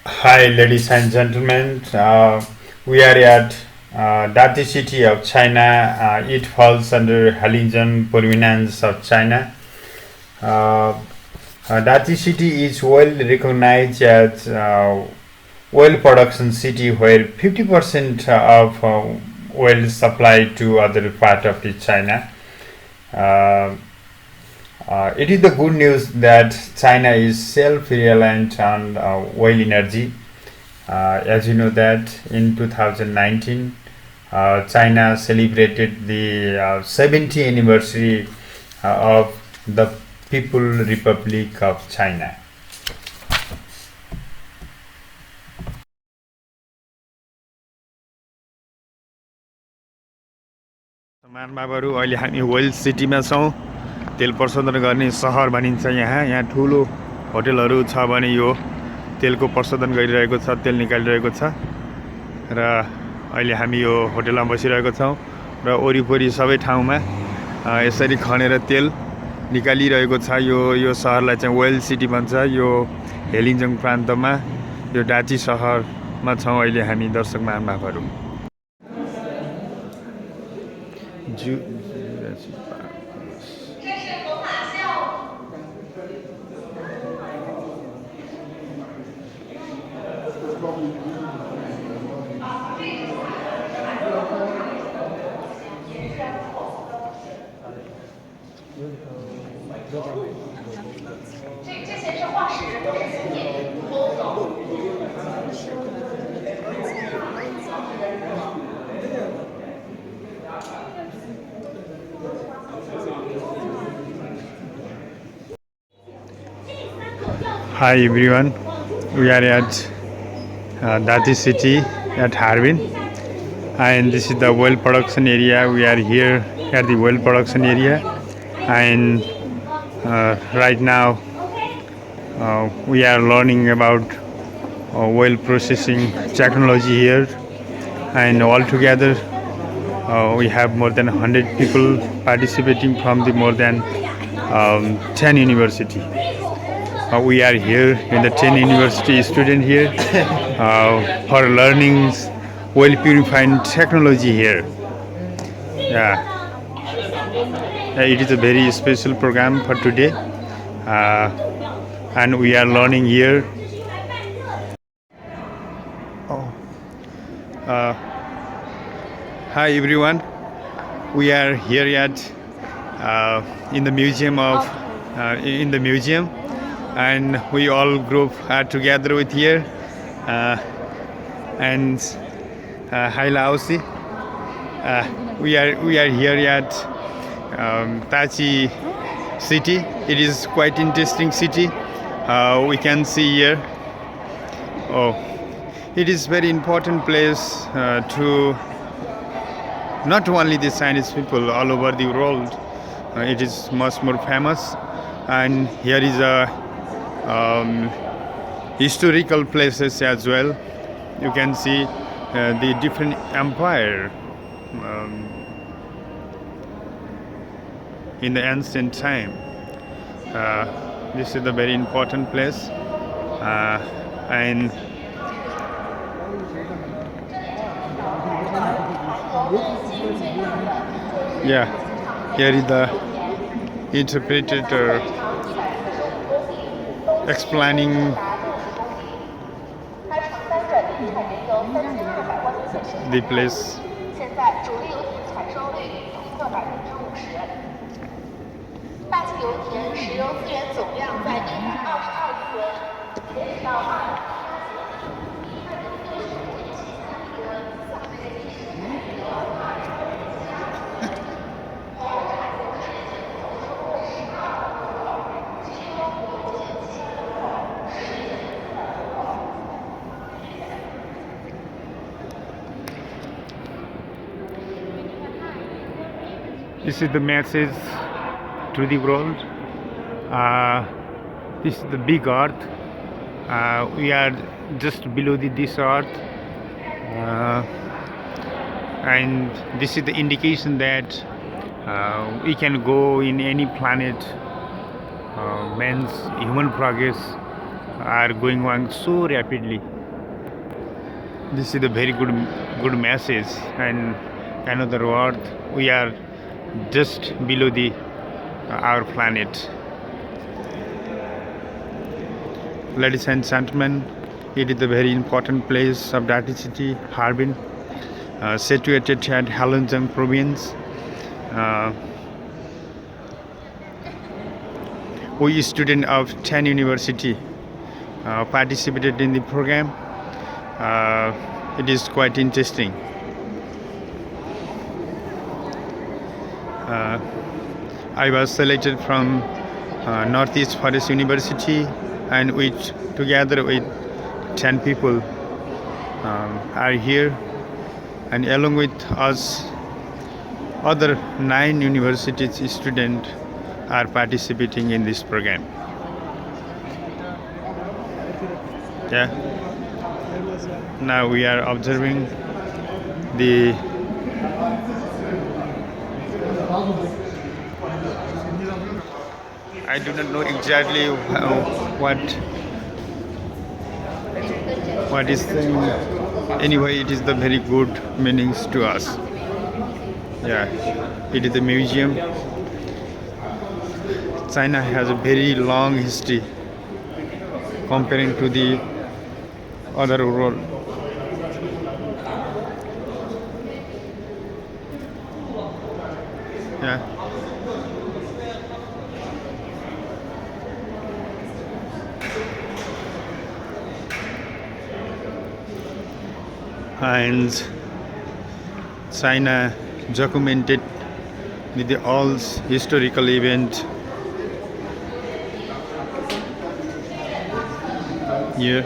Hi, ladies and gentlemen. We are at Dati city of China. It falls under Halijan province of China. Uh, Dati city is well recognized as oil production city where 50% of oil supplied to other part of the China. Uh, it is the good news that China is self-reliant on oil energy. As you know that in 2019, China celebrated the 70th anniversary of the People Republic of China. महानुभावहरू अहिले हामी well सिटीमा छौँ। तेल प्रशोधन गर्ने सहर भनिन्छ यहाँ ठुलो होटलहरू छ भने यो तेलको प्रशोधन गरिरहेको छ, तेल निकालिरहेको छ र अहिले हामी यो होटलमा बसिरहेको छौँ र वरिपरि सबै ठाउँमा यसरी खनेर तेल निकालिरहेको छ। यो सहरलाई चाहिँ वेल सिटी भन्छ। यो हेलिन्जङ प्रान्तमा यो डाची सहरमा छौँ अहिले हामी दर्शक महानुभावहरू। Hi everyone, we are at Dati city at Harbin, and this is the oil production area. We are here at the oil production area, and right now we are learning about oil processing technology here, and altogether we have more than 100 people participating from the more than 10 university. We are here in the 10 university student here for learning oil purifying technology here. It is a very special program for today, and we are learning here. Hi everyone, we are here at in the museum and we all group are together with here and hi Laosi. We are here at Tachi city. It is quite interesting city. We can see here. It is very important place to not only the Chinese people, all over the world. It is much more famous, and here is a historical places as well. You can see the different empire in the ancient time. This is a very important place, and here is the interpreter explaining the place. This is the message to the world. This is the big earth. We are just below this earth, and this is the indication that we can go in any planet. Man's human progress are going on so rapidly. This is a very good message. And another word, we are just below the our planet. Ladies and gentlemen, it is a very important place of Dati city, Harbin, situated at Halonjang province. We students of 10 university participated in the program. It is quite interesting. I was selected from Northeast Forestry University, and together with 10 people are here, and along with us, other 9 universities students are participating in this program. Yeah. Now we are observing the I do not know exactly what is the, anyway, it is the very good meanings to us. Yeah, it is a museum. China has a very long history comparing to the other world. Yeah. And China documented with all historical event here.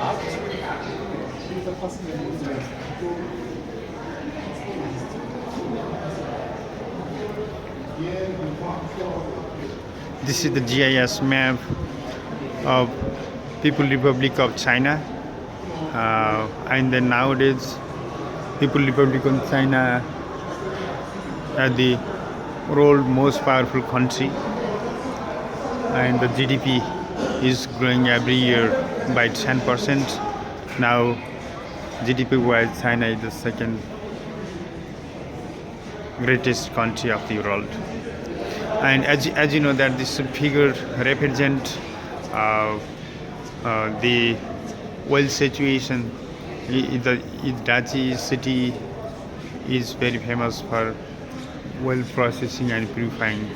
This is the GIS map of People's Republic of China, and then nowadays People's Republic of China are the world most powerful country, and the GDP is growing every year by 10%. Now GDP-wise, China is the second greatest country of the world. And as you know that this figure represent the oil situation. Dati city is very famous for oil processing and purifying.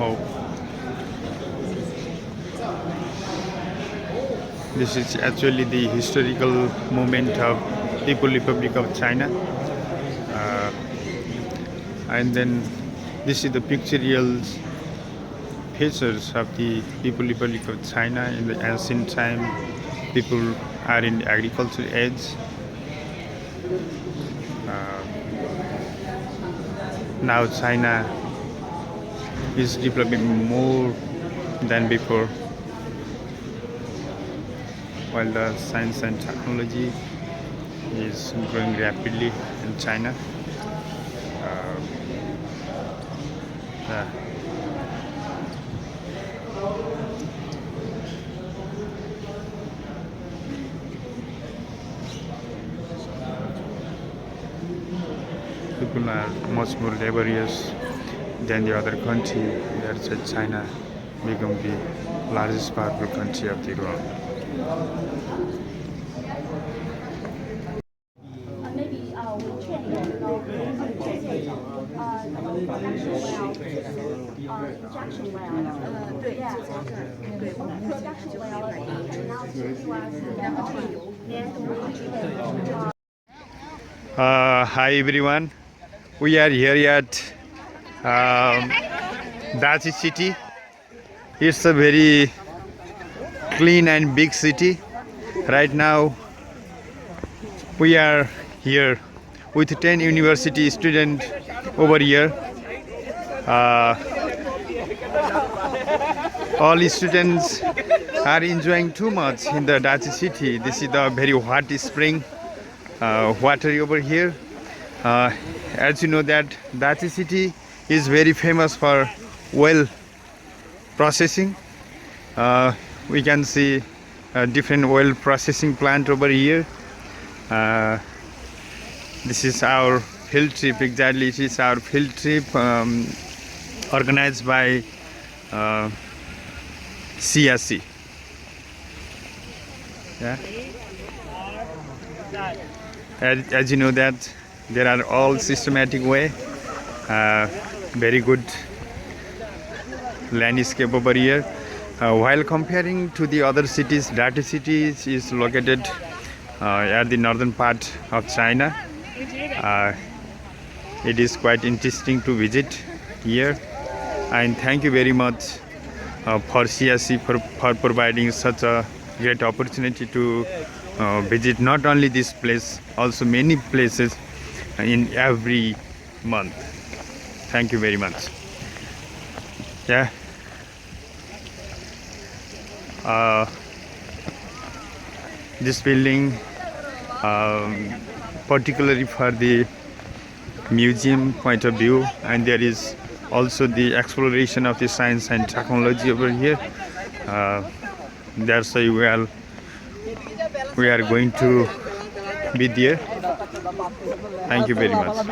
Oh, this is actually the historical moment of People's Republic of China, and then this is the pictorial features of the People's Republic of China. In the ancient time, people are in the agricultural age. Now China is developing more than before, while the science and technology is growing rapidly in China. People are much more laborious than the other country, where China become the largest powerful country of the world. Hi everyone, we are here at Dati city. It's a very clean and big city. Right now we are here with 10 university students over here. All students are enjoying too much in the Dachi city. This is the very hot spring water over here. As you know that Dachi city is very famous for oil processing. We can see a different oil processing plant over here. This is our field trip. Exactly, it is our field trip organized by CSC. Yeah. As you know that there are all systematic way, very good landscape over here. While comparing to the other cities, Dachi city is located at the northern part of China. It is quite interesting to visit here, and thank you very much for CSC for providing such a great opportunity to visit not only this place, also many places in every month. Thank you very much. Yeah. This building, particularly for the museum point of view, and there is also the exploration of the science and technology over here. That's why we are going to be there. Thank you very much.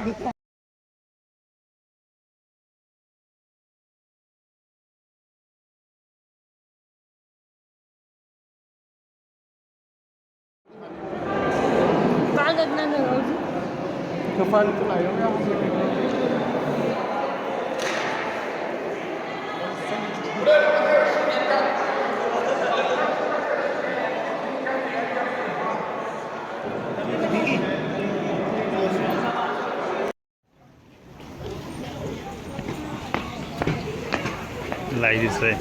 Like this way.